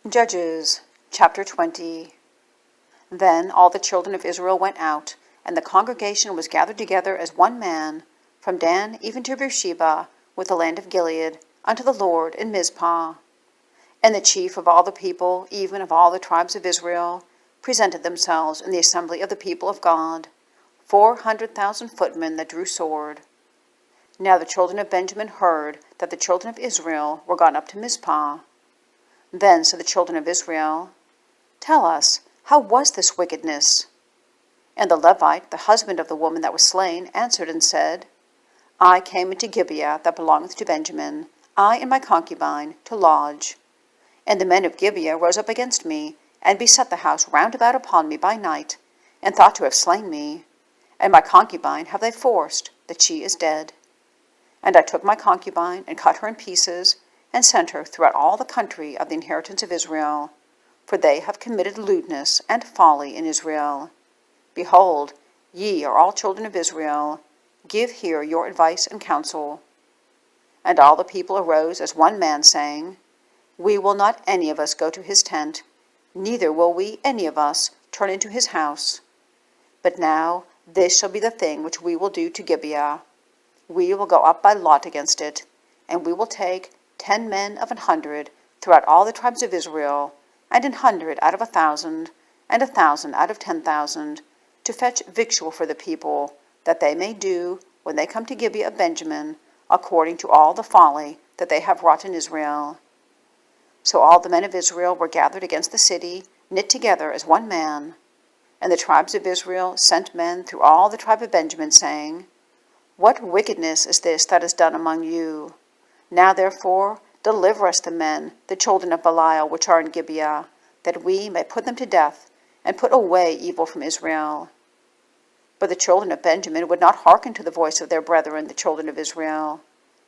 Judges chapter 20. Then all the children of Israel went out, and the congregation was gathered together as one man, from Dan even to Beersheba, with the land of Gilead, unto the Lord in Mizpeh. And the chief of all the people, even of all the tribes of Israel, presented themselves in the assembly of the people of God, 400,000 footmen that drew sword. Now the children of Benjamin heard that the children of Israel were gone up to Mizpeh. Then said the children of Israel, Tell us, how was this wickedness? And the Levite, the husband of the woman that was slain, answered and said, I came into Gibeah that belongeth to Benjamin, I and my concubine, to lodge. And the men of Gibeah rose up against me, and beset the house round about upon me by night, and thought to have slain me. And my concubine have they forced, that she is dead. And I took my concubine, and cut her in pieces, and sent her throughout all the country of the inheritance of Israel, for they have committed lewdness and folly in Israel. Behold, ye are all children of Israel, give here your advice and counsel. And all the people arose as one man, saying, We will not any of us go to his tent, neither will we any of us turn into his house. But now this shall be the thing which we will do to Gibeah. We will go up by lot against it, and we will take 10 men of 100 throughout all the tribes of Israel, and 100 out of 1,000, and 1,000 out of 10,000, to fetch victual for the people, that they may do, when they come to Gibeah of Benjamin, according to all the folly that they have wrought in Israel. So all the men of Israel were gathered against the city, knit together as one man. And the tribes of Israel sent men through all the tribe of Benjamin, saying, What wickedness is this that is done among you? Now therefore deliver us the men, the children of Belial, which are in Gibeah, that we may put them to death, and put away evil from Israel. But the children of Benjamin would not hearken to the voice of their brethren, the children of Israel.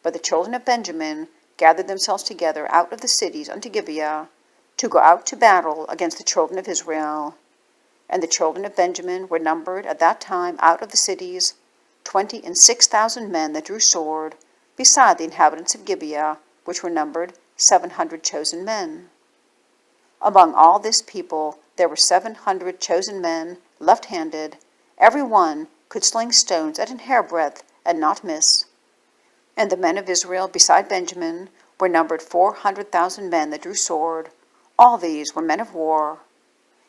But the children of Benjamin gathered themselves together out of the cities unto Gibeah, to go out to battle against the children of Israel. And the children of Benjamin were numbered at that time out of the cities 26,000 men that drew sword, beside the inhabitants of Gibeah, which were numbered 700 chosen men. Among all this people there were 700 chosen men, left-handed. Every one could sling stones at an hairbreadth, and not miss. And the men of Israel beside Benjamin were numbered 400,000 men that drew sword. All these were men of war.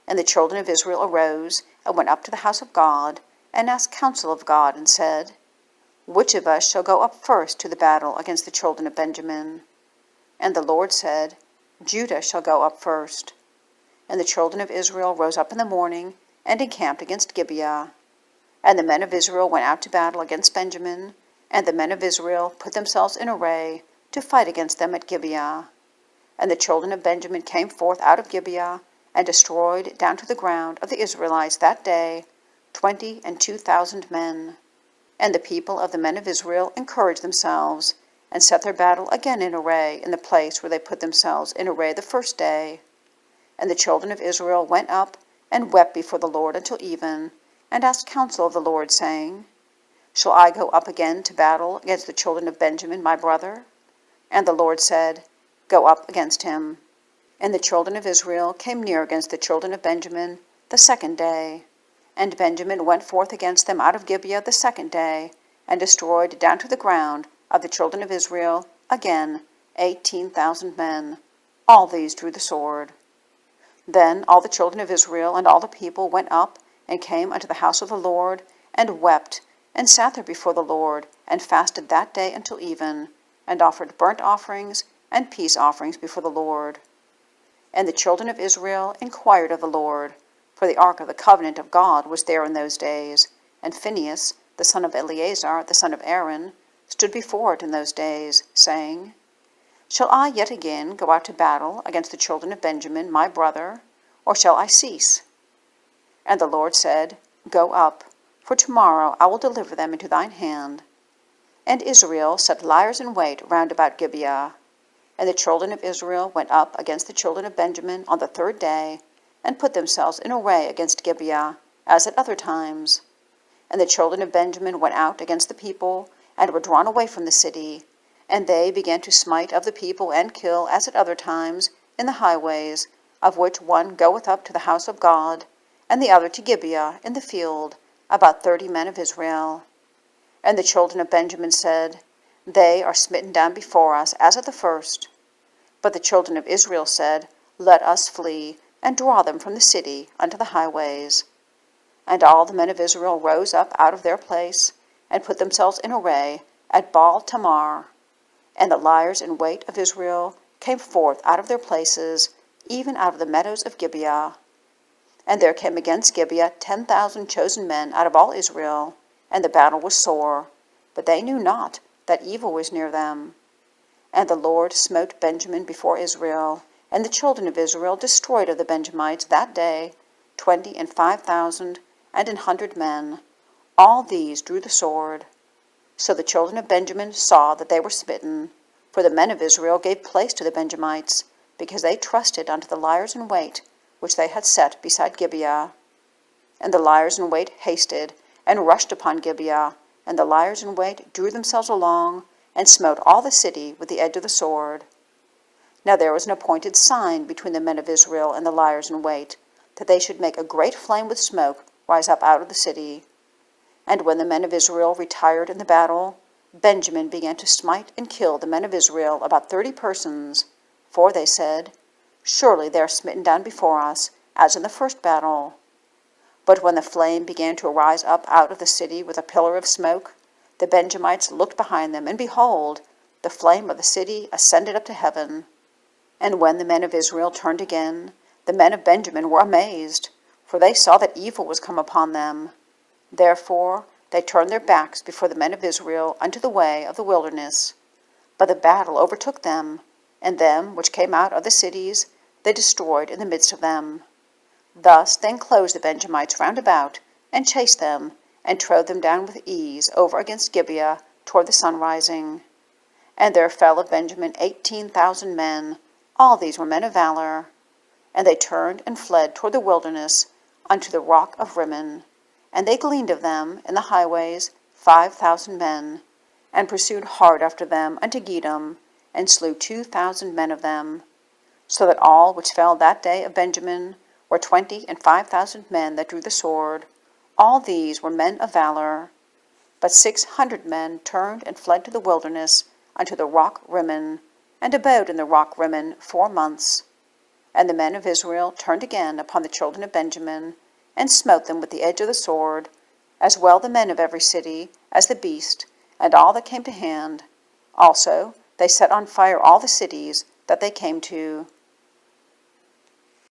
And the children of Israel arose, and went up to the house of God, and asked counsel of God, and said, Which of us shall go up first to the battle against the children of Benjamin? And the Lord said, Judah shall go up first. And the children of Israel rose up in the morning, and encamped against Gibeah. And the men of Israel went out to battle against Benjamin, and the men of Israel put themselves in array to fight against them at Gibeah. And the children of Benjamin came forth out of Gibeah, and destroyed down to the ground of the Israelites that day 22,000 men. And the people of the men of Israel encouraged themselves, and set their battle again in array in the place where they put themselves in array the first day. And the children of Israel went up, and wept before the Lord until even, and asked counsel of the Lord, saying, Shall I go up again to battle against the children of Benjamin my brother? And the Lord said, Go up against him. And the children of Israel came near against the children of Benjamin the second day. And Benjamin went forth against them out of Gibeah the second day, and destroyed down to the ground of the children of Israel again 18,000 men. All these drew the sword. Then all the children of Israel and all the people went up, and came unto the house of the Lord, and wept, and sat there before the Lord, and fasted that day until even, and offered burnt offerings and peace offerings before the Lord. And the children of Israel inquired of the Lord, for the ark of the covenant of God was there in those days, and Phinehas, the son of Eleazar, the son of Aaron, stood before it in those days, saying, Shall I yet again go out to battle against the children of Benjamin my brother, or shall I cease? And the Lord said, Go up, for tomorrow I will deliver them into thine hand. And Israel set liers in wait round about Gibeah. And the children of Israel went up against the children of Benjamin on the third day, and put themselves in array against Gibeah, as at other times. And the children of Benjamin went out against the people, and were drawn away from the city. And they began to smite of the people and kill, as at other times, in the highways, of which one goeth up to the house of God, and the other to Gibeah in the field, about 30 men of Israel. And the children of Benjamin said, They are smitten down before us as at the first. But the children of Israel said, Let us flee, and draw them from the city unto the highways. And all the men of Israel rose up out of their place, and put themselves in array at Baal Tamar. And the liers in wait of Israel came forth out of their places, even out of the meadows of Gibeah. And there came against Gibeah 10,000 chosen men out of all Israel, and the battle was sore, but they knew not that evil was near them. And the Lord smote Benjamin before Israel, and the children of Israel destroyed of the Benjamites that day 25,000 and 100 men. All these drew the sword. So the children of Benjamin saw that they were smitten, for the men of Israel gave place to the Benjamites, because they trusted unto the liers in wait, which they had set beside Gibeah. And the liers in wait hasted, and rushed upon Gibeah, and the liers in wait drew themselves along, and smote all the city with the edge of the sword. Now there was an appointed sign between the men of Israel and the liers in wait, that they should make a great flame with smoke rise up out of the city. And when the men of Israel retired in the battle, Benjamin began to smite and kill the men of Israel, about 30 persons. For they said, Surely they are smitten down before us, as in the first battle. But when the flame began to arise up out of the city with a pillar of smoke, the Benjamites looked behind them, and behold, the flame of the city ascended up to heaven. And when the men of Israel turned again, the men of Benjamin were amazed, for they saw that evil was come upon them. Therefore they turned their backs before the men of Israel unto the way of the wilderness. But the battle overtook them, and them which came out of the cities they destroyed in the midst of them. Thus they enclosed the Benjamites round about, and chased them, and trode them down with ease over against Gibeah toward the sunrising. And there fell of Benjamin 18,000 men. All these were men of valor. And they turned and fled toward the wilderness unto the rock of Rimmon. And they gleaned of them in the highways 5,000 men, and pursued hard after them unto Gedum, and slew 2,000 men of them. So that all which fell that day of Benjamin were 25,000 men that drew the sword. All these were men of valor. But 600 men turned and fled to the wilderness unto the rock Rimmon, and abode in the rock Rimmon 4 months. And the men of Israel turned again upon the children of Benjamin, and smote them with the edge of the sword, as well the men of every city as the beast, and all that came to hand. Also they set on fire all the cities that they came to.